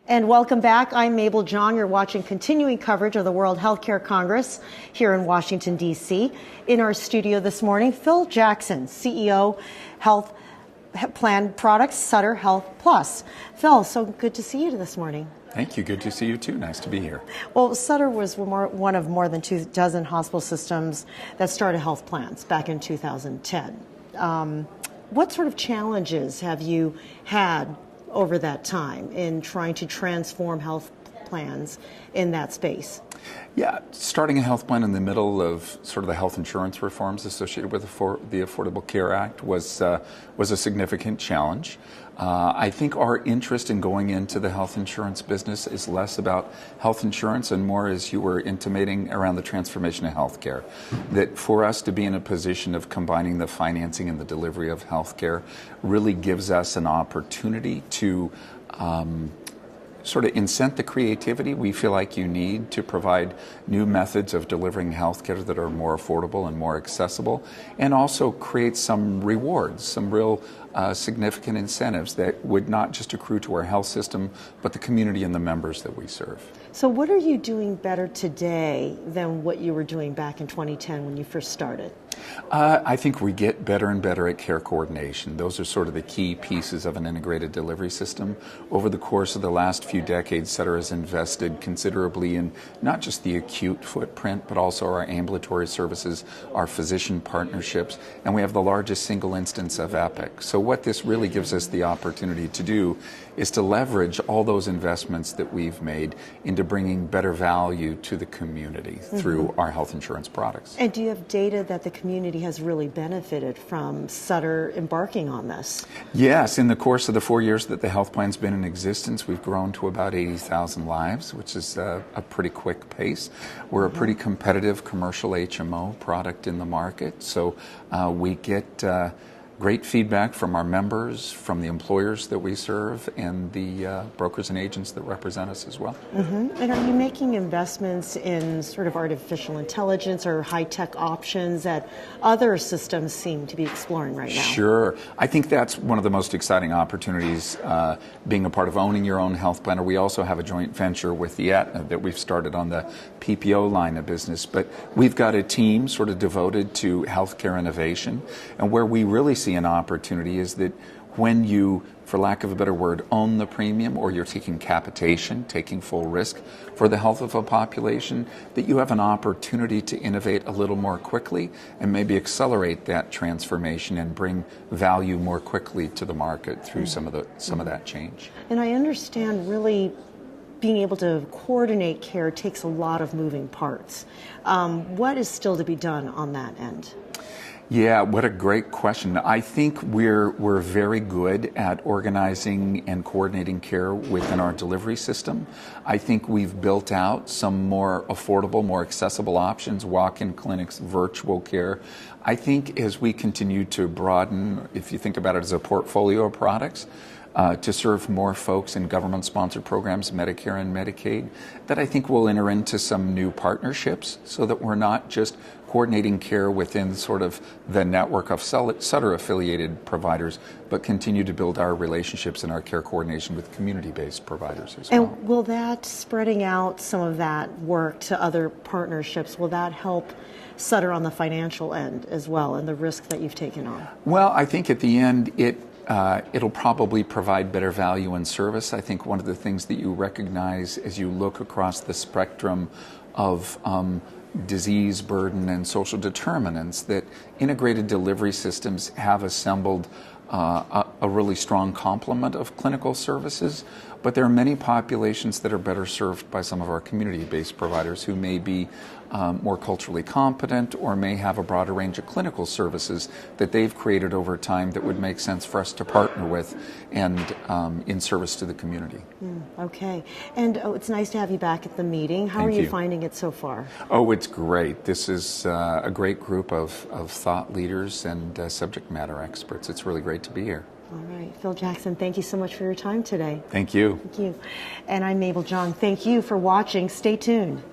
And welcome back. I'm Mabel, Jong. You're watching continuing coverage of the World Healthcare Congress here in Washington, D.C. In our studio this morning, Phil Jackson, CEO, Health Plan Products, Sutter Health Plus. Phil, so good to see you this morning. Thank you. Good to see you too. Nice to be here. Well, Sutter was one of more than 24 hospital systems that started health plans back in 2010. What sort of challenges have you had over that time in trying to transform health plans in that space? Yeah, starting a health plan in the middle of sort of the health insurance reforms associated with the Affordable Care Act was a significant challenge. I think our interest in going into the health insurance business is less about health insurance and more, as you were intimating, around the transformation of healthcare. That for us to be in a position of combining the financing and the delivery of healthcare really gives us an opportunity to sort of incent the creativity we feel like you need to provide new methods of delivering healthcare that are more affordable and more accessible, and also create some rewards, some real significant incentives that would not just accrue to our health system, but the community and the members that we serve. So what are you doing better today than what you were doing back in 2010 when you first started? I think we get better and better at care coordination. Those are sort of the key pieces of an integrated delivery system. Over the course of the last few decades, Sutter has invested considerably in not just the acute footprint, but also our ambulatory services, our physician partnerships, and we have the largest single instance of Epic. So what this really gives us the opportunity to do is to leverage all those investments that we've made into bringing better value to the community through our health insurance products. And do you have data that the community has really benefited from Sutter embarking on this? Yes, in the course of the 4 years that the health plan's been in existence, we've grown to about 80,000 lives, which is a pretty quick pace. We're a pretty competitive commercial HMO product in the market, so we get great feedback from our members, from the employers that we serve, and the brokers and agents that represent us as well. And are you making investments in sort of artificial intelligence or high-tech options that other systems seem to be exploring right now? Sure. I think that's one of the most exciting opportunities, being a part of owning your own health plan. We also have a joint venture with the Aetna that we've started on the PPO line of business. But we've got a team sort of devoted to healthcare innovation, and where we really see an opportunity is that when you, for lack of a better word, own the premium, or you're taking capitation, taking full risk for the health of a population, that you have an opportunity to innovate a little more quickly and maybe accelerate that transformation and bring value more quickly to the market through some of that change. And I understand really being able to coordinate care takes a lot of moving parts. What is still to be done on that end? Yeah, what a great question. I think we're very good at organizing and coordinating care within our delivery system. I think we've built out some more affordable, more accessible options, walk-in clinics, virtual care. I think as we continue to broaden, if you think about it as a portfolio of products, to serve more folks in government-sponsored programs, Medicare and Medicaid, that I think we'll enter into some new partnerships so that we're not just coordinating care within sort of the network of Sutter-affiliated providers, but continue to build our relationships and our care coordination with community-based providers as well. And will that, spreading out some of that work to other partnerships, will that help Sutter on the financial end as well and the risk that you've taken on? Well, I think at the end it'll probably provide better value and service. I think one of the things that you recognize as you look across the spectrum of disease burden and social determinants, that integrated delivery systems have assembled a really strong complement of clinical services, but there are many populations that are better served by some of our community-based providers who may be more culturally competent or may have a broader range of clinical services that they've created over time that would make sense for us to partner with and in service to the community. Okay. And it's nice to have you back at the meeting. How are you finding it so far? Oh, it's great. This is a great group of thought leaders and subject matter experts. It's really great to be here. All right. Phil Jackson, thank you so much for your time today. Thank you. Thank you. And I'm Mabel, Jong. Thank you for watching. Stay tuned.